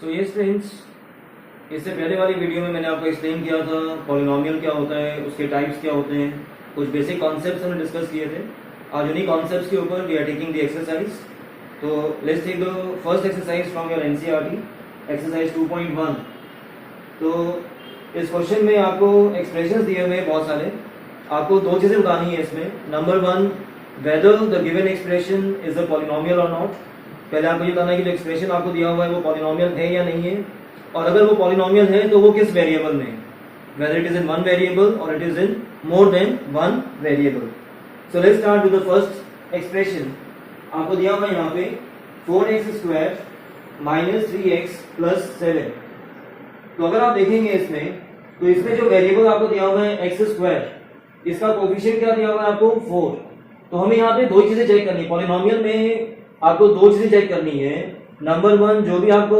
सो ये फ्रेंड्स, इससे पहले वाली वीडियो में मैंने आपको एक्सप्लेन किया था पॉलिनोमियल क्या होता है, उसके टाइप्स क्या होते हैं, कुछ बेसिक कॉन्सेप्ट्स हमने डिस्कस किए थे। आज उन्हीं कॉन्सेप्ट्स के ऊपर we are taking the exercise. तो let's take the first exercise from your NCERT, exercise 2.1। तो इस क्वेश्चन में आपको एक्सप्रेशंस दिए हुए हैं बहुत सारे। आपको दो चीज़ें बतानी है इसमें। Number one, whether the given expression is a polynomial और नॉट। पहले आपको ये बताना है कि जो एक्सप्रेशन आपको दिया हुआ है वो पॉलिनोमियल है या नहीं है, और अगर वो पॉलिनोमियल है तो वो किस वेरिएबल में, whether it is in one variable और it is in more than one variable. So let's start with the first expression. आपको दिया हुआ है यहाँ पे 4x² माइनस 3x प्लस 7। तो अगर आप देखेंगे इसमें, तो इसमें जो वेरिएबल आपको दिया हुआ है x², इसका कोफिशिएंट क्या दिया हुआ है आपको 4। तो हमें यहाँ पे दो चीजें चेक करनी है। पॉलिनोमियल में आपको दो चीजें चेक करनी है। नंबर वन, जो भी आपको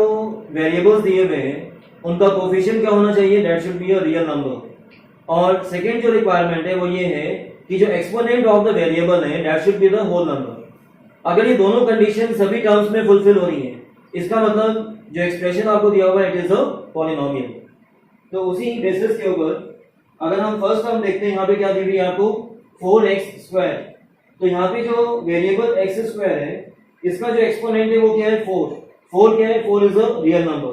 वेरिएबल्स दिए हुए हैं उनका कोफिशिएंट क्या होना चाहिए, that should be a real number. और सेकंड जो रिक्वायरमेंट है वो ये है कि जो एक्सपोनेंट ऑफ द वेरिएबल है that should be the whole number. अगर ये दोनों कंडीशन सभी टर्म्स में फुलफिल हो रही है, इसका मतलब जो एक्सप्रेशन आपको दिया हुआ है इट इज अ पॉलिनोमियल। तो उसी बेसिस के ऊपर अगर हम फर्स्ट टर्म देखते हैं, यहाँ पे क्या दी हुई है आपको 4x²। तो यहाँ पे जो वेरिएबल x² है, इसका जो एक्सपोनेंट है वो क्या है 4। 4 क्या है, 4 इज अ रियल नंबर।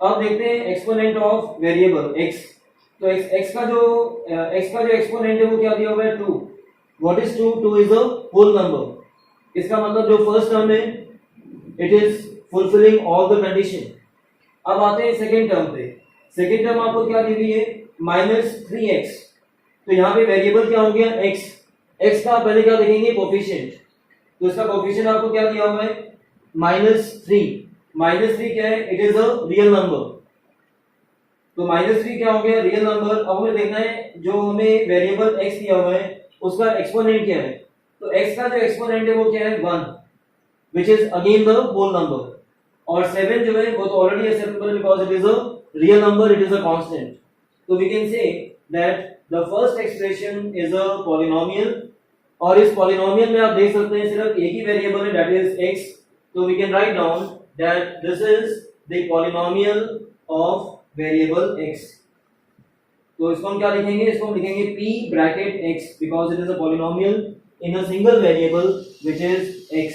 अब देखते हैं एक्सपोनेंट ऑफ वेरिएबल x। तो x का जो एक्सपोनेंट है वो क्या दिया हुआ है 2। What is 2? 2 is a whole number. इसका मतलब जो फर्स्ट टर्म है it is fulfilling all the condition. अब आते हैं सेकेंड टर्म पे। सेकेंड टर्म आपको क्या दी हुई है, -3x। तो यहाँ पे वेरिएबल क्या हो गया x। x का पहले क्या देखेंगे, कोफिशिएंट। तो इसका कोफिशिएंट आपको क्या दिया हुआ है -3। -3 क्या है, it is a real number. तो -3 क्या हो गया, रियल नंबर। अब हमें देखना है जो हमें वेरिएबल x दिया हुआ है उसका एक्सपोनेंट क्या है। तो x का जो एक्सपोनेंट है वो क्या है 1, which is again the whole number। और 7 जो है वो तो already acceptable because it is a real number, it is a constant। तो we can say that the first expression is a polynomial। और इस पॉलिनोमियल में आप देख सकते हैं सिर्फ एक ही वेरिएबल है दैट इज x। तो we can write down that this is the polynomial of variable x। तो इसको हम क्या लिखेंगे, इसको हम लिखेंगे p bracket x because it is a polynomial in a single variable which is x।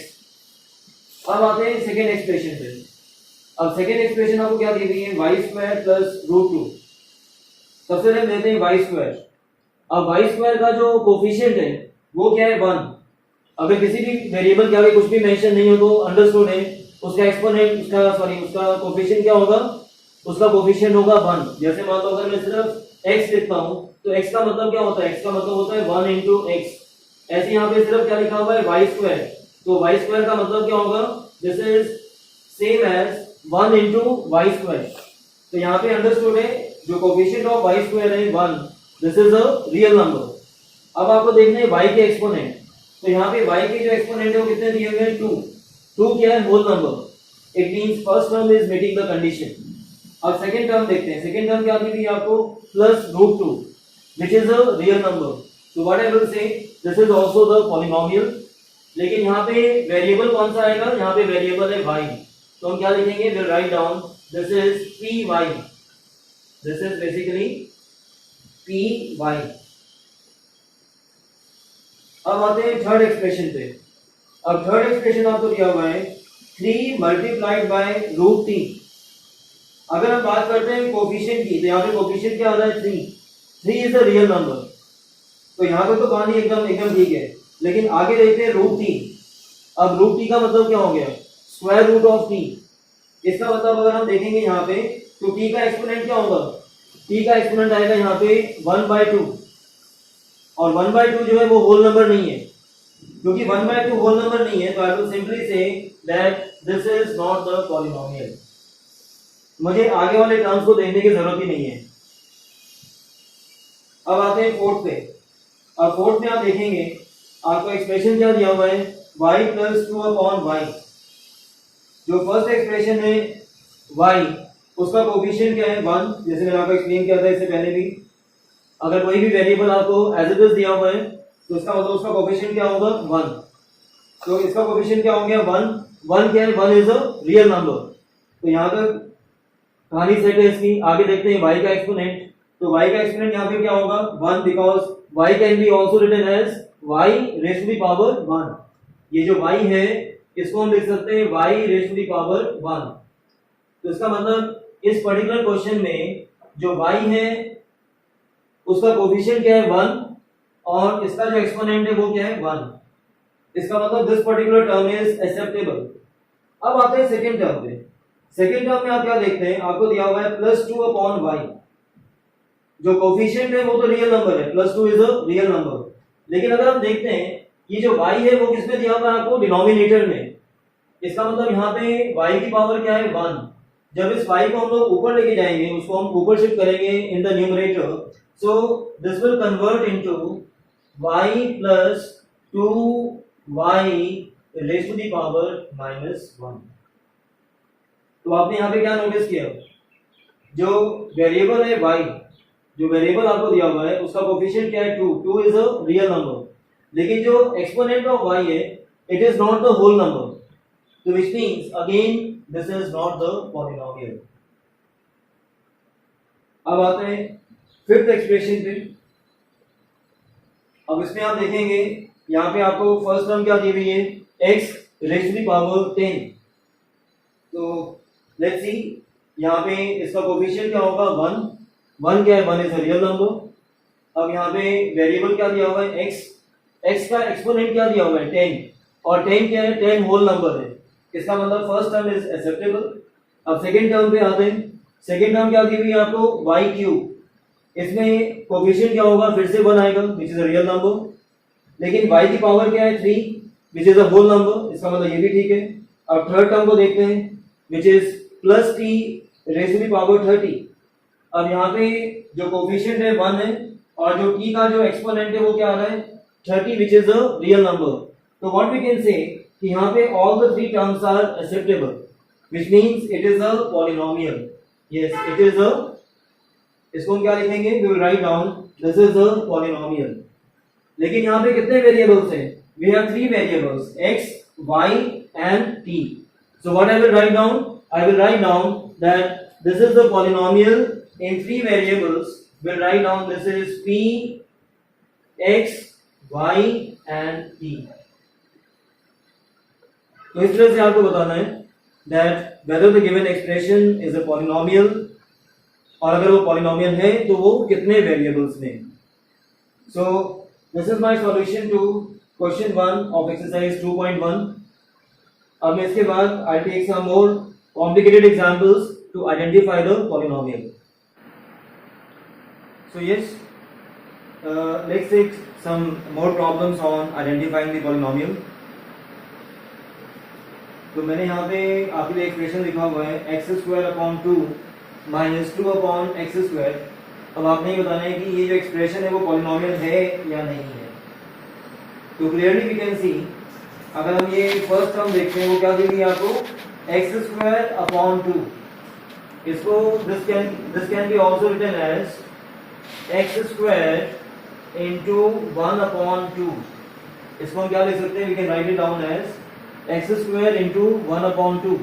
अब आते हैं सेकंड एक्सप्रेशन पे। अब सेकंड एक्सप्रेशन आपको क्या दी हुई है, y² प्लस √2। सबसे पहले लेते हैं y²। अब y² का जो कोफिशिएंट है वो क्या है 1। अगर किसी भी वेरिएबल के आगे कुछ भी मेंशन नहीं हो तो अंडरस्टूड है उसका एक्सपोनेंट उसका कोफिशिएंट क्या होगा, उसका कोफिशिएंट होगा 1। जैसे मान लो अगर मैं सिर्फ x लिखता हूं तो x का मतलब क्या होता है, x का मतलब होता है 1 into x। ऐसे यहाँ पे सिर्फ क्या लिखा हुआ है y²। तो y² का मतलब क्या होगा, this is same as 1 into y²। तो यहाँ पे अंडरस्टूड है जो कोफिशिएंट ऑफ y² है 1, this is a real number. अब आपको देखना है y के एक्सपोनेंट। तो यहाँ पे y के जो एक्सपोनेंट है वो कितने दिए हुए हैं 2। 2 क्या है, whole number. It means first term is meeting the condition. अब सेकंड टर्म देखते हैं। सेकंड टर्म क्या दी हुई है आपको +√2 which is a real number. So what I will say, this is also the polynomial. लेकिन यहाँ पे वेरिएबल कौन सा आएगा, यहाँ पे वेरिएबल है y। तो हम क्या लिखेंगे, will write down this is py। This is basically py। अब आते हैं थर्ड एक्सप्रेशन पे। अब थर्ड एक्सप्रेशन आपको दिया हुआ है 3 मल्टीप्लाइड बाय √t। अगर हम बात करते हैं कोफिशिएंट की, तो यहाँ पे कोफिशिएंट क्या आ रहा है 3 इज अ रियल नंबर। तो यहाँ पे तो कहानी एकदम ठीक है। लेकिन आगे देखते हैं √t। अब √t का मतलब क्या हो गया, स्क्वायर रूट ऑफ t। इसका मतलब अगर हम देखेंगे यहाँ पे तो t का एक्सपोनेंट क्या होगा, t का एक्सपोनेंट आएगा यहाँ पे 1/2। और 1/2 जो है वो होल नंबर नहीं है। क्योंकि 1/2 होल नंबर नहीं है तो आई विल सिंपली से that this is not the polynomial. मुझे आगे वाले टर्म्स को देखने की जरूरत ही नहीं है। अब आते हैं फोर्थ पे। अब फोर्थ में आप देखेंगे आपको एक्सप्रेशन क्या दिया हुआ है, y + 2/y। जो फर्स्ट एक्सप्रेशन है y, उसका कोफिशिएंट क्या है 1। जैसे मैंने आपको एक्सप्लेन किया था इससे पहले भी। अगर कोई भी वेरिएबल आपको एज इट इज दिया हुआ है तो इसका मतलब उसका कोफिशिएंट क्या होगा 1। तो इसका कोफिशिएंट क्या हो गया 1। 1 क्या है, 1 इज अ रियल नंबर। तो यहाँ पर कहानी सेट है इसकी। आगे देखते हैं y का एक्सपोनेंट। तो y का एक्सपोनेंट यहाँ पे क्या होगा 1, because y can be also written as y raise to the power 1। ये जो y है इसको हम लिख सकते हैं y raise to the power 1। तो इसका मतलब इस पर्टिकुलर क्वेश्चन में जो y है उसका कोफिशिएंट क्या है 1 और इसका जो एक्सपोनेंट है वो क्या है 1। इसका मतलब this particular term is acceptable. अब आते हैं सेकंड टर्म पे। सेकंड टर्म में आप क्या देखते हैं, आपको दिया हुआ है +2 अपॉन y। जो कोफिशिएंट है वो तो रियल नंबर है, +2 इज अ रियल नंबर। लेकिन अगर हम देखते हैं ये जो y है वो किसमें दिया हुआ है आपको, डिनोमिनेटर में। इसका मतलब यहाँ पे y की पावर क्या है 1। जब इस y को हम लोग ऊपर लेके जाएंगे, उसको हम ऊपर शिफ्ट करेंगे in the numerator, so this will convert into y प्लस 2y raise to the power -1। तो आपने यहाँ पे क्या नोटिस किया, जो वेरिएबल है y, जो वेरिएबल आपको दिया हुआ है उसका कोफिशिएंट क्या है 2 इज अ रियल नंबर। लेकिन जो एक्सपोनेंट ऑफ y है it is not the whole number, तो which means again this is not the polynomial. अब आते हैं फिफ्थ एक्सप्रेशन पे। अब इसमें आप देखेंगे यहाँ पे आपको फर्स्ट टर्म क्या दी हुई है, x raise to the power 10। तो लेट्स सी यहाँ पे इसका कोफिशिएंट क्या होगा 1 क्या है 1 इज अ रियल नंबर। अब यहाँ पे वेरिएबल क्या दिया हुआ है x का एक्सपोनेंट क्या दिया हुआ है 10, और 10 क्या है 10 होल नंबर है। इसका मतलब फर्स्ट टर्म इज एक्सेप्टेबल। अब सेकंड टर्म पे आते हैं। सेकंड टर्म क्या दी हुई है आपको y क्यूब। इसमें कोफिशिएंट क्या होगा, फिर से 1 आएगा which is a real number. लेकिन y की पावर क्या है 3 which is a whole number, इसका मतलब ये भी ठीक है। अब थर्ड टर्म को देखते हैं which is +t raise to the power 30। अब यहाँ पे जो कोफिशिएंट है 1 है और जो t का जो एक्सपोनेंट है वो क्या आ रहा है 30 which is a real number. तो व्हाट वी कैन से कि यहाँ पे all the three terms are acceptable, which means it is a polynomial. Yes it is a, इसको हम क्या लिखेंगे, we will write down this is a polynomial. लेकिन यहाँ पे कितने वेरिएबल्स हैं, we have 3 variables x y and t। so what I will write down, I will write down that this is the polynomial in 3 variables। we'll write down this is p x y and t। तो इस तरह से आपको बताना है that whether the given expression is a polynomial, और अगर वो पॉलिनोमियल है तो वो कितने वेरिएबल्स में। So this is my solution to question 1 of exercise 2.1। अब मैं इसके बाद I take some more complicated examples to identify the polynomial. So yes, let's take some more problems on identifying the polynomial. तो मैंने यहाँ पे आपके लिए एक्सप्रेशन लिखा हुआ है x² - 2 अपॉन x²। अब आपने ये बताना है कि ये जो एक्सप्रेशन है वो पॉलिनोमियल है या नहीं है। तो क्लियरली वी कैन सी, अगर हम ये फर्स्ट टर्म देखते हैं वो क्या दी हुई है आपको x² अपॉन 2। इसको this can be also written as x² into 1 upon 2। इसको हम क्या लिख सकते हैं, we can write it down as x² into 1 upon 2।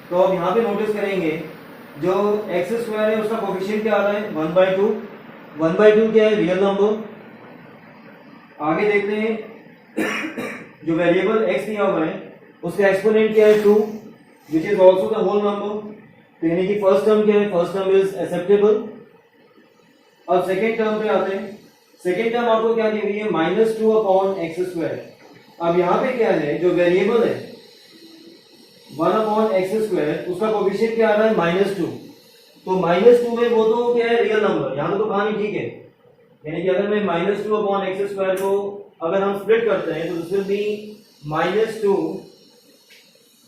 तो अब यहाँ पे नोटिस करेंगे जो x² है उसका कोफिशिएंट क्या आ रहा है 1/2। 1/2 क्या है रियल नंबर। आगे देखते हैं जो वेरिएबल x दिया हुआ है उसका एक्सपोनेंट क्या है 2 which is also the whole number. तो यानी कि फर्स्ट टर्म क्या है, फर्स्ट टर्म इज एक्सेप्टेबल। अब सेकेंड टर्म पे आते हैं। सेकेंड टर्म आपको क्या दी हुई है -2 अपॉन x²। अब यहाँ पे क्या है, जो वेरिएबल है 1 अपॉन x², उसका कोफिशिएंट क्या आ रहा है -2। तो -2 में वो तो क्या है रियल नंबर, यहाँ तो कहानी ठीक है। यानी कि अगर मैं -2 अपॉन x² को अगर हम स्प्लिट करते हैं तो this will B -2,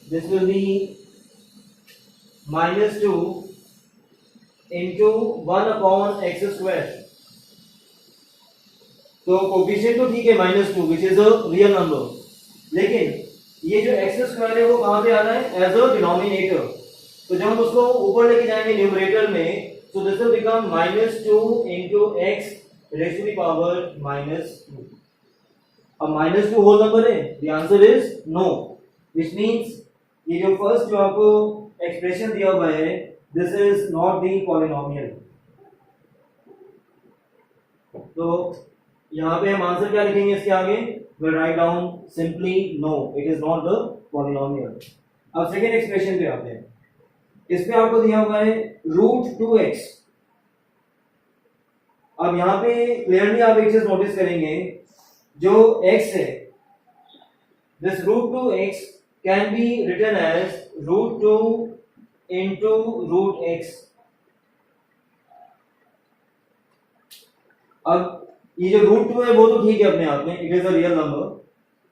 this will B -2 into 1 upon x²। तो कोफिशिएंट तो ठीक है -2 which is a real number, लेकिन ये जो x² है वो कहां पे आ रहा है एज अ डिनोमिनेटर। तो जब हम उसको ऊपर लेके जाएंगे न्यूमरेटर में, so this will become -2 into x raised to the power -2। अब -2 होल नंबर है, the answer is no, which means ये जो फर्स्ट जो आपको एक्सप्रेशन दिया हुआ है this is not the polynomial. तो यहाँ पे हम आंसर क्या लिखेंगे इसके आगे? we'll write down simply no, it is not the polynomial। अब सेकेंड एक्सप्रेशन पे आते हैं। इसमें आपको दिया हुआ है √2x। अब यहाँ पे क्लियरली आप एक चीज नोटिस करेंगे, जो x है, this √2x can be written as √2 into √x। अब ये जो √2 है वो तो ठीक है अपने आप में, it is a real number,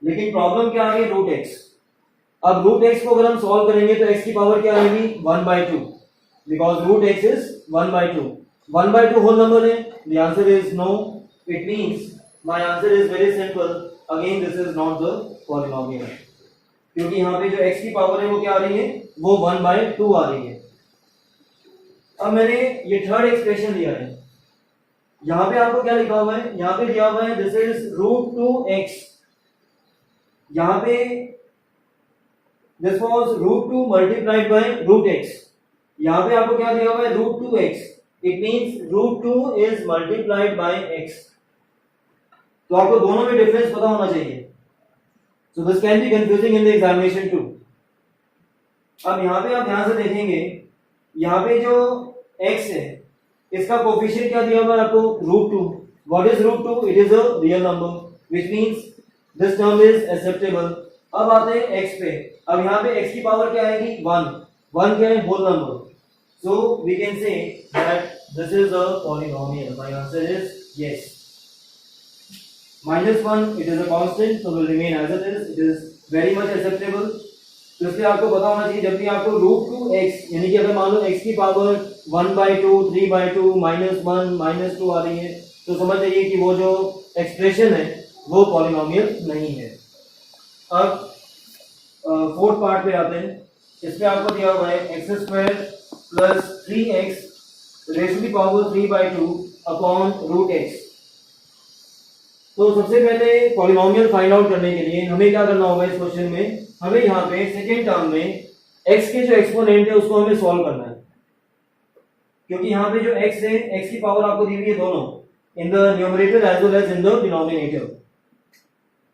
लेकिन प्रॉब्लम क्या है? √x। अब √x को अगर हम सॉल्व करेंगे तो x की पावर क्या आएगी? 1/2, because √x is 1/2। 1/2 whole number है, the answer is no. It means my answer is very simple, again this is not the polynomial, क्योंकि यहाँ पे जो x की पावर है वो क्या आ रही है? वो 1/2 आ रही है। अब मैंने ये थर्ड एक्सप्रेशन लिया है, यहां पे आपको क्या लिखा हुआ है? यहां पे दिया हुआ है दिस इज √2x। यहां पे this was √2 multiplied by √x। यहां पे आपको क्या दिया हुआ है? √2x। It means √2 is multiplied by x। तो आपको दोनों में डिफरेंस पता होना चाहिए, so this can be confusing in the examination too. अब यहां पे आप ध्यान से देखेंगे, यहां पे जो x है इसका कोफिशिएंट क्या दिया हुआ है आपको? √2। What is √2? It is a real number, which means this term is acceptable. अब आते हैं x पे। अब यहाँ पे x की पावर क्या आएगी? 1। 1 क्या है? Whole number. So we can say that this is a polynomial. My answer is yes. -1 it is a constant, so will remain as it is. It is very much acceptable. तो इसलिए आपको पता होना चाहिए, जब भी आपको √2x, यानी कि अगर मान लो x की पावर 1/2, 3/2, -1, -2 आ रही है, तो समझ जाइए कि वो जो एक्सप्रेशन है वो पॉलिनोमियल नहीं है। अब फोर्थ पार्ट पे आते हैं। इसमें आपको दिया हुआ है x² + 3x raise to the power 3/2 upon √x। तो सबसे पहले पॉलिनोमियल फाइंड आउट करने के लिए हमें क्या करना होगा इस क्वेश्चन में? हमें यहाँ पे सेकेंड टर्म में x के जो एक्सपोनेंट है उसको हमें सॉल्व करना है, क्योंकि यहाँ पे जो x है, x की पावर आपको दी हुई है दोनों, in the numerator as well as in the denominator.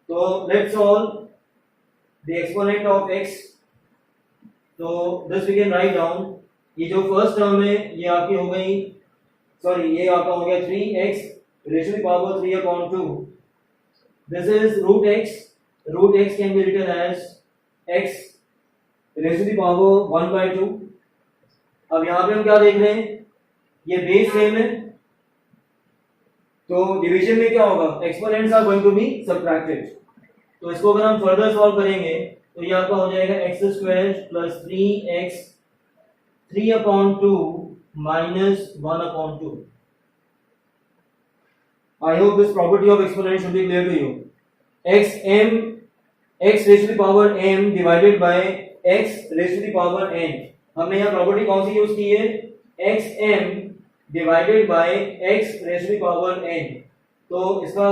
तो let's solve the exponent of x। तो this we can write down. ये जो फर्स्ट टर्म है ये आपकी हो गई, सॉरी ये आपका हो गया 3x raise to the power 3/2। This is √x। √x can be written as x raise to the power 1/2। अब यहाँ पे हम क्या देख रहे हैं? ये बेस सेम है, तो डिवीजन में क्या होगा? Exponents are going to be subtracted. तो इसको अगर हम फर्दर सॉल्व करेंगे तो ये आपका हो जाएगा x² + 3x 3/2 -1/2। I hope this property of exponent should be clear to you. x raised to the power m divided by x raised to the power n। हमने यहाँ प्रॉपर्टी कौन सी यूज की है? xm divided by x raised to the power n। तो इसका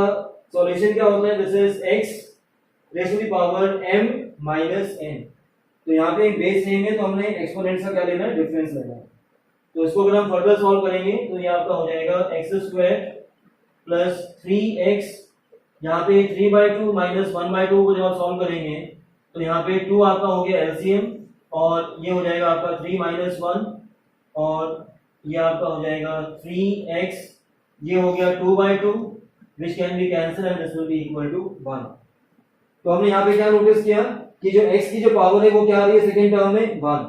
solution क्या होता है? This is x raised to the power m minus n। तो यहाँ पे एक बेस सेम है, तो हमने एक्सपोनेंट्स का क्या लेना है? डिफरेंस लेना है। तो इसको अगर हम फर्दर सॉल्व करेंगे तो ये आपका हो जाएगा x² + 3x, यहाँ पे 3/2 -1/2 को जब आप सॉल्व करेंगे तो यहाँ पे 2 आपका हो गया एलसीएम, और ये हो जाएगा आपका 3 - 1, और ये आपका हो जाएगा 3x, ये हो गया 2/2 which can be cancelled and this will be equal to 1। तो हमने यहाँ पे क्या नोटिस किया कि जो x की जो पावर है वो क्या आ रही है सेकेंड टर्म में? 1।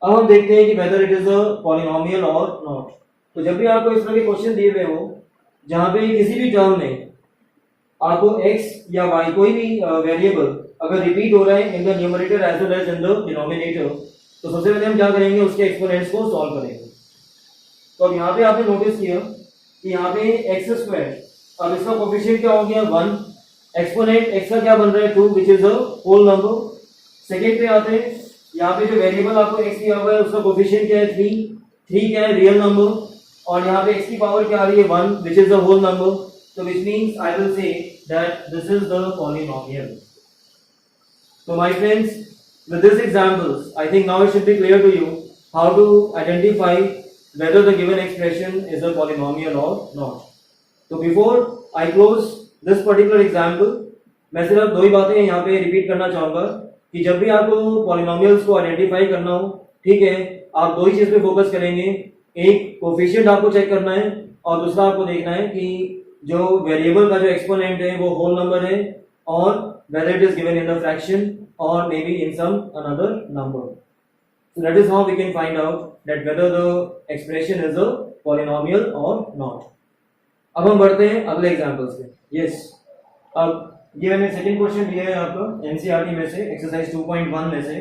अब हम देखते हैं कि whether it is a polynomial और नॉट। तो जब भी आपको इस तरह के क्वेश्चन दिए हुए हो जहां पे किसी भी टर्म में आपको x या y कोई भी वेरिएबल अगर रिपीट हो रहा है in the numerator as well as in the denominator, तो सबसे पहले हम क्या करेंगे? उसके एक्सपोनेंट्स को सॉल्व करेंगे। तो अब यहाँ पे आपने नोटिस किया कि यहाँ पे x², अब इसका कोफिशिएंट क्या हो गया? 1। एक्सपोनेंट x का क्या बन रहा है? 2 which is a whole number. Second पे आते हैं, यहाँ पे जो वेरिएबल आपको x दिया हुआ है उसका कोफिशिएंट क्या है? 3। 3 क्या है? Real number. और यहाँ पे x की पावर क्या आ रही है? 1 which is a whole number. So which means I will say that this is the polynomial. So my friends, with these examples, I think now it should be clear to you how to identify whether the given expression is a polynomial or not. So before I close this particular example, मैं सिर्फ दो ही बातें यहाँ पे repeat करना चाहूंगा कि जब भी आपको पॉलिनोमियल्स को आइडेंटिफाई करना हो, ठीक है, आप दो ही चीज पे फोकस करेंगे. एक कोफिशिएंट आपको चेक करना है और दूसरा आपको देखना है कि जो वेरिएबल का जो एक्सपोनेंट है वो होल नंबर है और whether it is given in the fraction or maybe in some another number. So that is how we can find out that whether the expression is a polynomial or not. अब हम बढ़ते हैं अगले examples पे. Yes, अब ये मैंने second question दिया है आपको एनसीईआरटी में से, एक्सरसाइज 2.1 में से.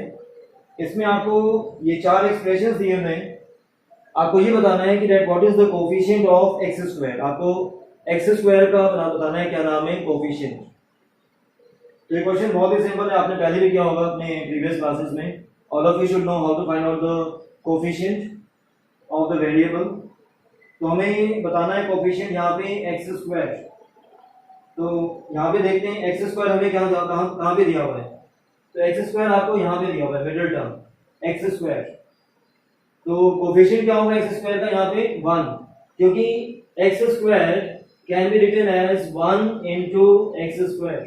इसमें आपको ये चार एक्सप्रेशंस दिए हुए हैं. आपको ये बताना है कि that what is the coefficient of x square. आपको एक्स स्क्वायर का बताना है क्या नाम है, कोफिशिएंट. तो ये क्वेश्चन बहुत ही सिंपल है, आपने पहले भी किया होगा अपने प्रीवियस क्लासेस में. All of you should know how to find out the coefficient of the variable. तो हमें बताना है कोफिशिएंट यहाँ पे एक्स स्क्वायर. तो यहाँ पे देखते हैं एक्स स्क्वायर हमें कहाँ पे दिया हुआ है. तो एक्स स्क्वायर आपको यहाँ पे दिया हुआ है, मिडिल टर्म एक्स स्क्वायर. तो कोफिशिएंट क्या होगा एक्स स्क्वायर का यहाँ पे 1, क्योंकि x square can be written as 1 into x square.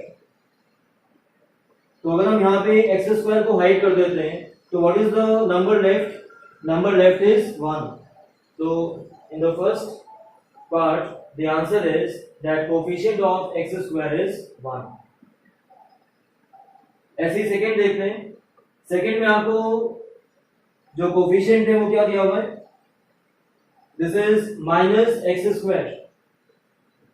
तो अगर हम यहाँ पे एक्स स्क्वायर को हाइड कर देते हैं तो what is the number left, number left is 1. तो in the first part the answer is that coefficient of x square is 1. ऐसे ही सेकंड देखते हैं. सेकंड में आपको जो कोफिशिएंट है वो क्या दिया हुआ है, this is minus x square.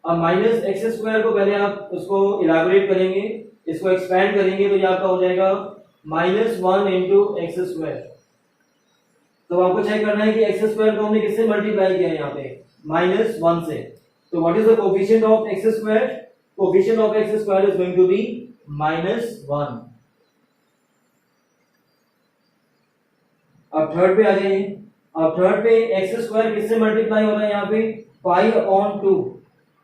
अब माइनस एक्स स्क्वायर को पहले आप उसको इलैबोरेट करेंगे, इसको एक्सपैंड करेंगे तो ये आपका हो जाएगा -1 इंटू एक्स स्क्वायर. तो आपको चेक करना है कि एक्स स्क्वायर को हमने किससे मल्टीप्लाई किया है यहाँ पे, -1 से. तो what is the coefficient of x square, coefficient of x square is going to be -1. अब थर्ड पे आ जाइए. अब थर्ड पे एक्स स्क्वायर किससे मल्टीप्लाई हो रहा है यहाँ पे, पाई अपॉन 2.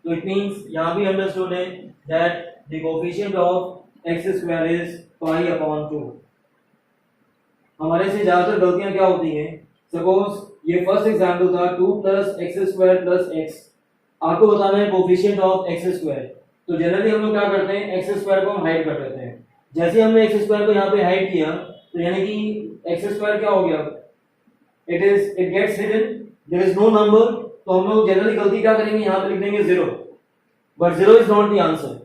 तो इट मींस यहाँ भी अंडरस्टूड है that the coefficient of x square is pi upon 2. हमारे से ज्यादातर गलतियां क्या होती हैं, सपोज ये फर्स्ट एग्जांपल था 2 plus x square plus x. आपको बताना है कोफिशिएंट ऑफ एक्स स्क्वायर. तो जनरली हम लोग क्या करते हैं, एक्स स्क्वायर को हम हाइड कर देते हैं. जैसे हमने एक्स स्क्वायर को यहाँ पे हाइड किया तो यानी कि एक्स स्क्वायर क्या हो गया, it gets hidden, there is no number. तो हम लोग जनरली गलती क्या करेंगे, यहाँ पे लिख देंगे 0, but 0 is not the answer.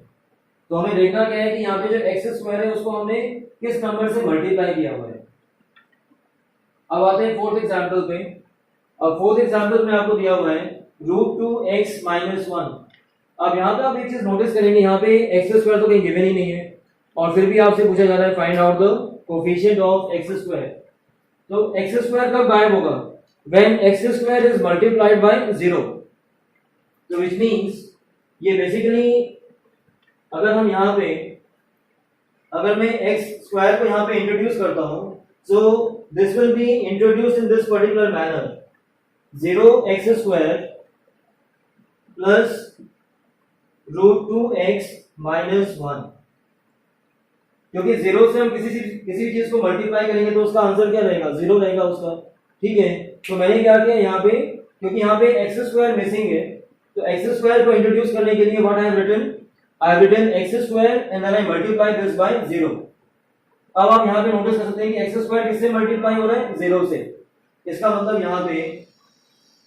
तो हमें देखना क्या है कि यहाँ पे जो एक्स स्क्वायर है उसको हमने किस नंबर से मल्टीप्लाई किया हुआ है. अब आते हैं फोर्थ एग्जांपल पे. अब फोर्थ एग्जांपल में आपको दिया हुआ है √2x - 1. अब यहाँ पे आप एक चीज नोटिस करेंगे, यहाँ पे एक्स स्क्वायर तो कहीं गिवन ही नहीं है और फिर भी आपसे पूछा जा रहा है find out the coefficient of x square. तो एक्स स्क्वायर कब गायब होगा, when x square is multiplied bye 0. तो व्हिच मींस ये बेसिकली अगर हम यहाँ पे अगर मैं एक्स स्क्वायर को यहाँ पे इंट्रोड्यूस करता हूँ, सो this will be introduced in this particular manner, 0x square plus √2x - 1. क्योंकि 0 से हम किसी चीज को मल्टीप्लाई करेंगे तो उसका आंसर क्या रहेगा, 0 रहेगा उसका. ठीक है, तो मैंने क्या किया यहाँ पे, क्योंकि यहाँ पे एक्स स्क्वायर मिसिंग है, तो एक्स स्क्वायर को इंट्रोड्यूस करने के लिए what I have written x square and then I multiply this by 0. अब आप यहाँ पे नोटिस कर सकते हैं कि एक्स स्क्वायर किससे मल्टीप्लाई हो रहा है, 0 से. इसका मतलब यहाँ पे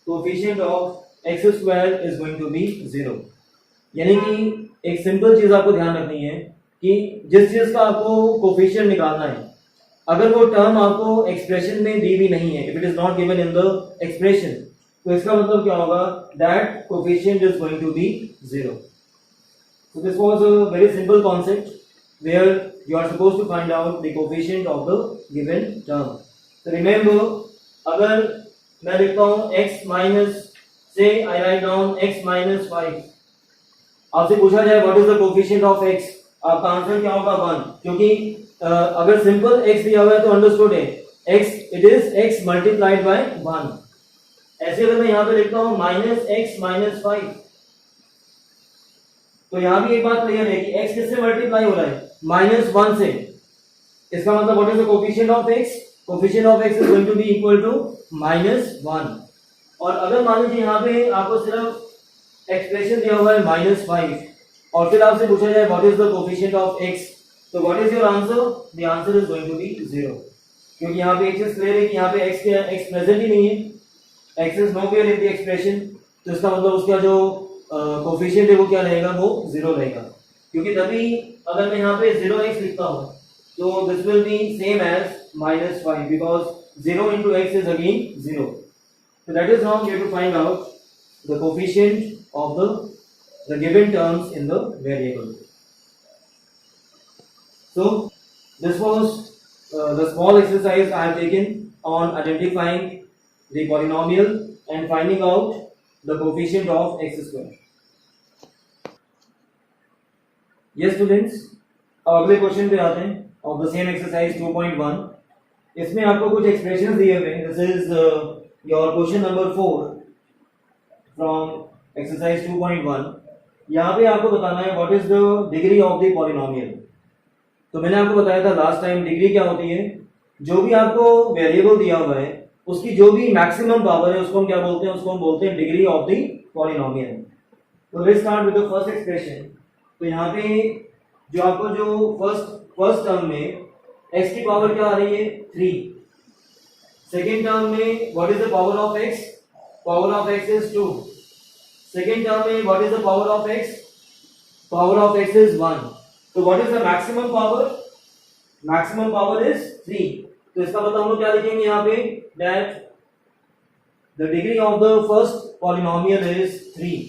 coefficient of x square is going to be 0. यानी कि एक सिंपल चीज आपको ध्यान रखनी है कि जिस चीज का आपको कोफिशिएंट निकालना है, अगर वो टर्म आपको एक्सप्रेशन में दी भी नहीं है, if it is not given in the expression, तो इसका मतलब क्या होगा, that coefficient is going to be 0. So this was a very simple concept where you are supposed to find out the coefficient of the given term. So remember, अगर मैं लिखता हूँ x minus, say I write down x minus 5. आपसे पूछा जाए what is the coefficient of x, आपका answer क्या होगा 1, क्योंकि अगर सिंपल x दिया हुआ है तो अंडरस्टूड है x, it is x multiplied by 1. ऐसे अगर मैं यहाँ पे लिखता हूँ -x - 5, तो यहां भी एक बात क्लियर है कि x किससे मल्टीप्लाई हो रहा है, -1 से. इसका मतलब what is the coefficient of x, coefficient of x is going to be equal to -1। और अगर मान लीजिए यहाँ पे आपको सिर्फ एक्सप्रेशन दिया हुआ है -5 और फिर आपसे पूछा जाए what is the coefficient of x, तो what is your answer? The answer is going to be 0, क्योंकि यहाँ पे एक चीज क्लियर है कि यहाँ पे x प्रेजेंट ही नहीं है, x is nowhere in the expression, तो इसका मतलब उसका जो कोफिशिएंट है वो क्या रहेगा? वो 0 रहेगा। क्योंकि तभी अगर मैं यहाँ पे 0x लिखता हूँ तो this will be same as -5 because 0 into x is again 0. So that is how we have to find out the coefficient of the given terms in the variable. So this was the small exercise I have taken on identifying the polynomial and finding out the coefficient of x square. Yes students, अब अगले question पे आते हैं of the same exercise 2.1. इसमें आपको कुछ expressions दिए हुए हैं। This is your question number 4 from exercise 2.1। यहाँ पे आपको बताना है what is the degree of the polynomial. तो मैंने आपको बताया था लास्ट टाइम डिग्री क्या होती है, जो भी आपको वेरिएबल दिया हुआ है उसकी जो भी मैक्सिमम पावर है उसको हम क्या बोलते हैं? उसको हम बोलते हैं डिग्री ऑफ द पॉलिनोमियल। तो let's start with the first expression. तो यहाँ पे जो आपको जो फर्स्ट टर्म में x की पावर क्या आ रही है? 3। सेकेंड टर्म में what is the power of x? Power of x is 2। Second term में what is the power of x? Power of x is 1। तो what is the maximum power? Maximum power is 3। तो इसका मतलब हम लोग क्या लिखेंगे यहाँ पे? That the degree of the first polynomial is 3।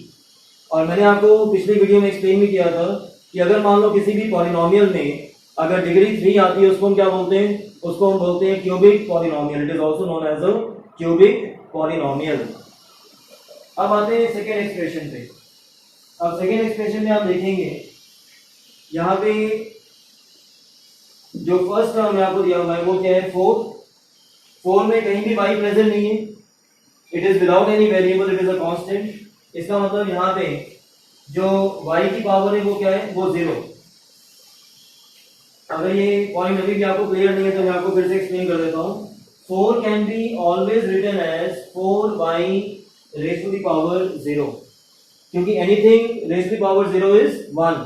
और मैंने आपको पिछली वीडियो में एक्सप्लेन भी किया था कि अगर मान लो किसी भी पॉलिनोमियल में अगर डिग्री 3 आती है उसको हम क्या बोलते हैं? उसको हम बोलते हैं cubic polynomial. It is also known as a cubic polynomial. अब आते हैं सेकेंड एक्सप्रेशन पे। अब सेकेंड एक्सप्रेशन में आप देखेंगे यहाँ पे जो फर्स्ट टर्म में आपको दिया हुआ है वो क्या है? 4 में कहीं भी y प्रेजेंट नहीं है, it is without any variable, it is a constant. इसका मतलब यहाँ पे जो y की पावर है वो क्या है? वो 0। अगर ये पॉइंट अभी भी आपको क्लियर नहीं है तो मैं आपको फिर से एक्सप्लेन कर देता हूँ। 4 can be always written as 4y raise to the power 0, क्योंकि anything raise to the power 0 is 1।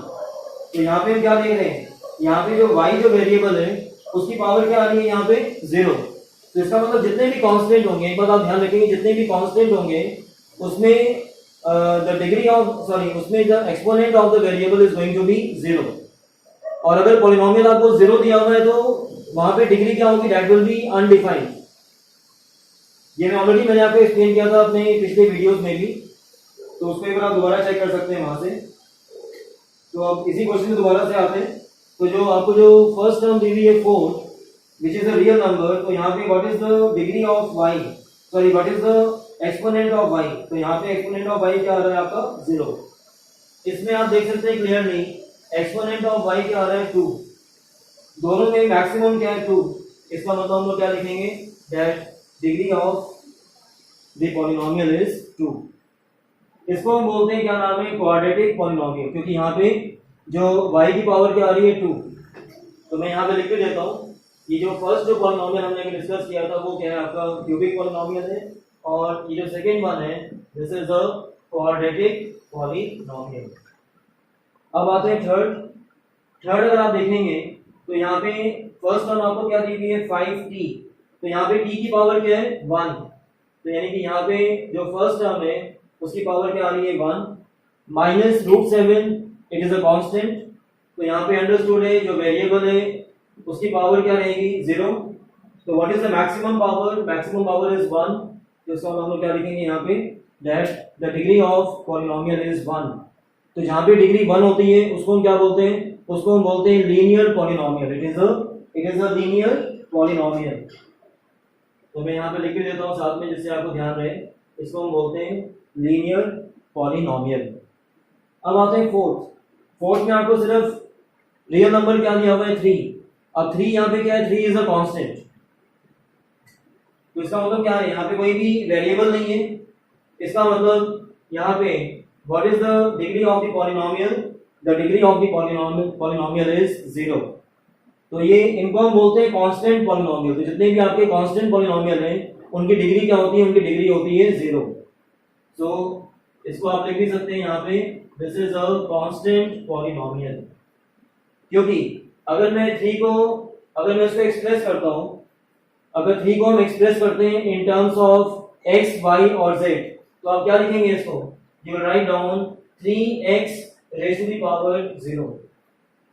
तो यहाँ पे हम क्या देख रहे हैं? यहाँ पे जो y जो वेरिएबल है उसकी पावर क्या आ रही है? यहाँ पे 0। तो इसका मतलब जितने भी कांस्टेंट होंगे, एक बात आप ध्यान रखेंगे, जितने भी कांस्टेंट होंगे उसमें द डिग्री ऑफ उसमें the exponent of the variable is going to be 0। और अगर पॉलिनोमियल आपको 0 दिया हुआ है तो वहां पे डिग्री क्या होगी? That will be undefined. ये मैंने आपको एक्सप्लेन किया था अपने पिछले वीडियोस में भी, तो उसको एक बार आप दोबारा चेक कर सकते हैं वहां से। तो अब इसी क्वेश्चन में दोबारा से आते हैं। तो जो आपको जो फर्स्ट टर्म दी हुई है 4 विच इज अ रियल नंबर, तो यहाँ पे what is the degree of y, sorry what is the exponent of y? तो यहाँ पे एक्सपोनेंट ऑफ y क्या आ रहा है? आपका 0। इसमें आप देख सकते हैं क्लियरली एक्सपोनेंट ऑफ y क्या आ रहा है? 2। दोनों में मैक्सिमम क्या है? 2। इसका मतलब हम लोग क्या लिखेंगे? That degree of the polynomial is 2। इसको हम बोलते हैं क्या नाम है? क्वाड्रेटिक पॉलिनोमियल, क्योंकि यहाँ पे जो y की पावर क्या आ रही है? 2। तो मैं यहाँ पे लिख के देता हूँ, ये जो फर्स्ट जो पॉलिनोमियल हमने डिस्कस किया था वो क्या है? आपका क्यूबिक पॉलिनोमियल है, और ये जो सेकेंड वन है this is a quadratic polynomial. अब आते हैं थर्ड अगर आप देखेंगे तो यहाँ पे फर्स्ट टर्म आपको क्या दी हुई है? 5t। तो यहाँ पे t की पावर क्या है? 1। तो यानी कि यहाँ पे जो फर्स्ट टर्म है उसकी पावर क्या आ रही है? 1 minus √7, it is a constant. तो यहाँ पे अंडरस्टूड है जो वेरिएबल है उसकी पावर क्या रहेगी? 0। तो what is the maximum power? Maximum power is 1। तो इसका हम लोग क्या लिखेंगे यहाँ पे? That the degree of polynomial is 1। तो जहाँ पे डिग्री 1 होती है उसको हम क्या बोलते हैं? उसको हम बोलते हैं linear polynomial. It is a linear polynomial. तो मैं यहाँ पे लिख के देता हूँ साथ में जिससे आपको ध्यान रहे। इसको हम बोलते हैं लीनियर पॉलिनोमियल। अब आते हैं फोर्थ में आपको सिर्फ रियल नंबर क्या दिया हुआ है? 3। अब 3 यहाँ पे क्या है? 3 इज अ कांस्टेंट। तो इसका मतलब क्या है? यहाँ पे कोई भी वेरिएबल नहीं है। इसका मतलब यहाँ पे what is the degree of the polynomial? The degree of the polynomial is 0. तो ये इनको हम बोलते हैं कांस्टेंट पॉलिनोमियल। तो जितने भी आपके कांस्टेंट पॉलिनोमियल हैं उनकी डिग्री क्या होती है, उनकी डिग्री होती है 0। सो इसको आप लिख भी सकते हैं यहाँ पे, this is a constant polynomial. क्योंकि अगर मैं 3 को, अगर मैं इसको एक्सप्रेस करता हूं, अगर 3 को हम एक्सप्रेस करते हैं in terms of x, y और z, तो आप क्या लिखेंगे इसको, you will write down 3x raised to the power 0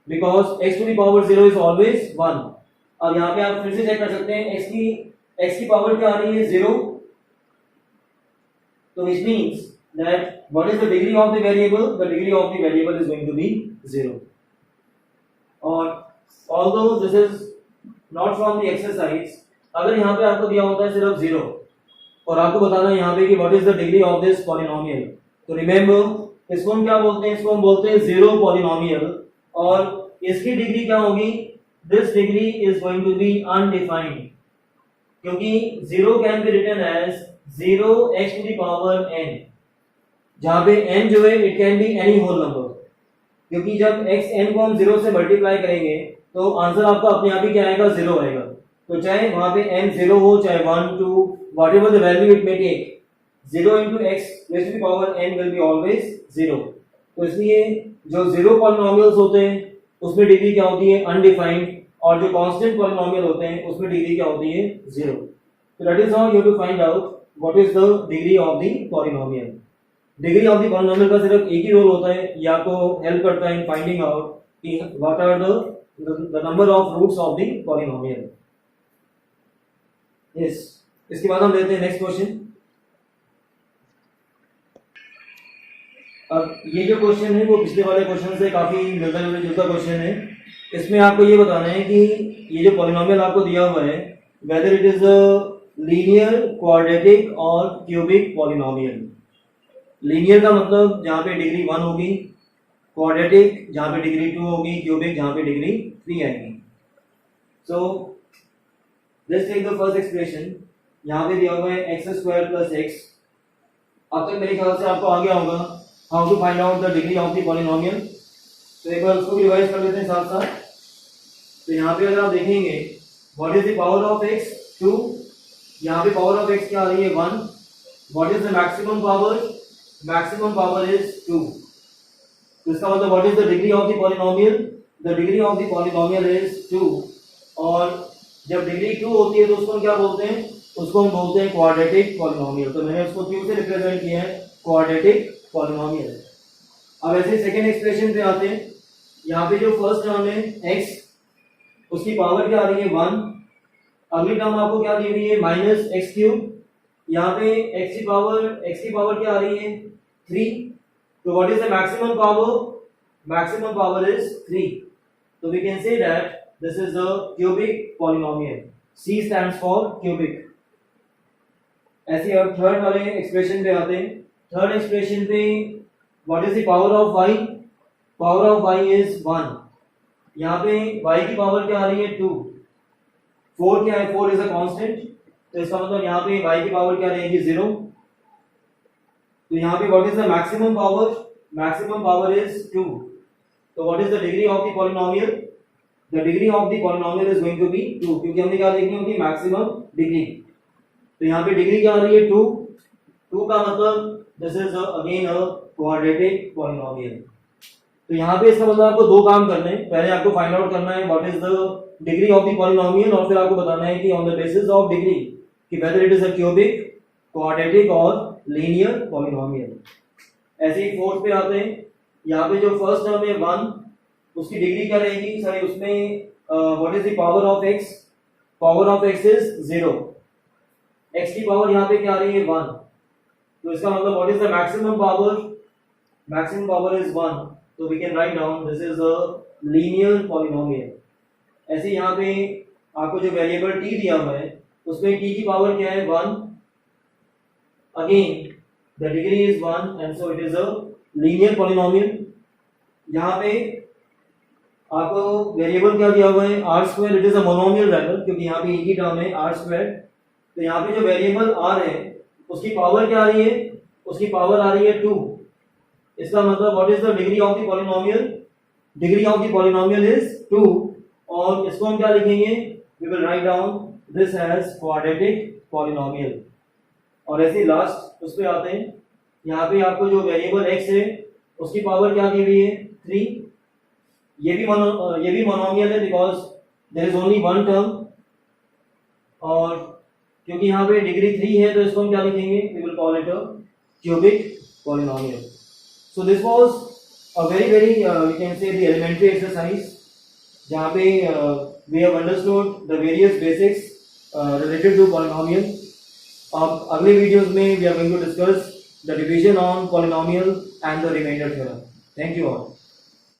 because x to the power 0 is always 1। अब यहाँ पे आप फिर से चेक कर सकते हैं x की पावर क्या आ रही है 0, तो which means that what is the degree of the variable, the degree of the variable is going to be 0। और although this is not from the exercise, अगर यहाँ पे आपको दिया होता है सिर्फ 0 और आपको बताना है यहाँ पे कि what is the degree of this polynomial, तो remember इसको हम क्या बोलते हैं, इसको हम बोलते हैं जीरो पॉलिनोमियल। और इसकी डिग्री क्या होगी, this degree is going to be undefined, क्योंकि 0 can be written as 0x to the power n, जहां पे n जो है it can be any whole number, क्योंकि जब x n को हम 0 से मल्टीप्लाई करेंगे तो आंसर आपका अपने आप ही क्या आएगा, 0 आएगा। तो चाहे वहां पे n 0 हो, चाहे 1 2 whatever the value it may take, 0 into x raised to the power n will be always 0। तो इसलिए जो जीरो पॉलिनोमियल्स होते हैं उसमें डिग्री क्या होती है, अनडिफाइंड, और जो कांस्टेंट पॉलिनोमियल होते हैं उसमें डिग्री क्या होती है, 0। तो that is how you have to find out what is the degree of the polynomial. Degree of the polynomial का सिर्फ एक ही रोल होता है, ये आपको हेल्प करता है इन फाइंडिंग आउट कि what are the number of roots of the polynomial. Yes, इसके बाद हम लेते हैं नेक्स्ट क्वेश्चन। अब ये जो क्वेश्चन है वो पिछले वाले क्वेश्चन से काफी मिलता जुलता क्वेश्चन है। इसमें आपको ये बताना है कि ये जो पॉलिनोमियल आपको दिया हुआ है weather it is a linear, quadratic और क्यूबिक पॉलिनोमियल। लीनियर का मतलब जहाँ पे डिग्री 1 होगी, क्वाड्रेटिक जहाँ पे डिग्री 2 होगी, क्यूबिक जहाँ पे डिग्री 3 आएगी। So let's take the first expression. यहाँ पे दिया हुआ है x² + x। अब तक मेरे ख्याल से आपको आ गया होगा how to find out the degree of the polynomial. तो एक बार उसको भी रिवाइज कर लेते हैं साथ साथ। तो यहाँ पे अगर आप देखेंगे what is the power of x, 2। यहाँ पे पावर ऑफ x क्या आ रही है, 1। What is the maximum power, maximum power is 2। तो इसका मतलब what is the degree of the polynomial, the degree of the polynomial is 2। और जब डिग्री 2 होती है तो उसको हम क्या बोलते हैं, उसको हम बोलते हैं क्वाड्रेटिक पॉलिनोमियल। तो मैंने उसको q से रिप्रेजेंट किया है, क्वाड्रेटिक पॉलिनोमियल। अब ऐसे सेकंड एक्सप्रेशन पे आते हैं। यहाँ पे जो फर्स्ट टर्म है x, उसकी पावर क्या आ रही है, 1। अगली टर्म आपको क्या दी हुई है, -x³। यहाँ पे x की पावर क्या आ रही है, 3। तो what is the maximum power, maximum power is 3। तो we can say that this is the cubic polynomial. C stands for cubic. ऐसे अब थर्ड वाले एक्सप्रेशन पे आते हैं। थर्ड एक्सप्रेशन पे what is the power of y, power of y is 1। यहाँ पे y की पावर क्या आ रही है, 2। 4 क्या है, 4 इज अ कांस्टेंट, तो इसका मतलब यहाँ पे y की पावर क्या रहेगी, 0। तो यहाँ पे what is the maximum power, maximum power is 2। तो what is the degree of the polynomial, the degree of the polynomial is going to be 2, क्योंकि हमने क्या देखनी होगी, मैक्सिमम डिग्री। तो यहाँ पे डिग्री क्या आ रही है, 2। 2 का मतलब this is again a quadratic polynomial. तो यहाँ पे इसका मतलब आपको दो काम करने हैं। पहले आपको फाइंड आउट करना है what is the degree of the polynomial, और फिर आपको बताना है कि on the basis of degree कि whether it is a cubic, quadratic और लीनियर पॉलिनोमियल। ऐसे ही फोर्थ पे आते हैं। यहाँ पे जो फर्स्ट टर्म है 1, उसकी डिग्री क्या रहेगी, सॉरी उसमें what is the power of x, power of x is 0। x की पावर यहाँ पे क्या आ रही है, 1। तो इसका मतलब what is the maximum power, maximum power is 1। तो we can write down this is a linear polynomial. ऐसे यहाँ पे आपको जो वेरिएबल t दिया हुआ है उसमें t की पावर क्या है, 1। Again the degree is 1 and so it is a linear polynomial. यहाँ पे आपको वेरिएबल क्या दिया हुआ है, r²। It is a monomial regular, क्योंकि यहाँ पे एक ही टर्म है r²। तो यहाँ पे जो वेरिएबल r है उसकी पावर क्या आ रही है, उसकी पावर आ रही है 2। इसका मतलब what is the degree of the polynomial, degree of the polynomial is 2। और इसको हम क्या लिखेंगे, we will write down this as quadratic polynomial. और ऐसे लास्ट उस पे आते हैं, यहाँ पे आपको जो वेरिएबल x है उसकी पावर क्या दी हुई है 3। ये भी मोनोमियल है because there is only one term, और क्योंकि यहाँ पे डिग्री 3 है तो इसको हम क्या लिखेंगे, we will call it a cubic polynomial. So this was a very we can say the elementary exercise, जहाँ पे we have understood the various basics related to polynomial. अब अगले वीडियोस में we are going to discuss the division on polynomial and the remainder theorem. Thank you all.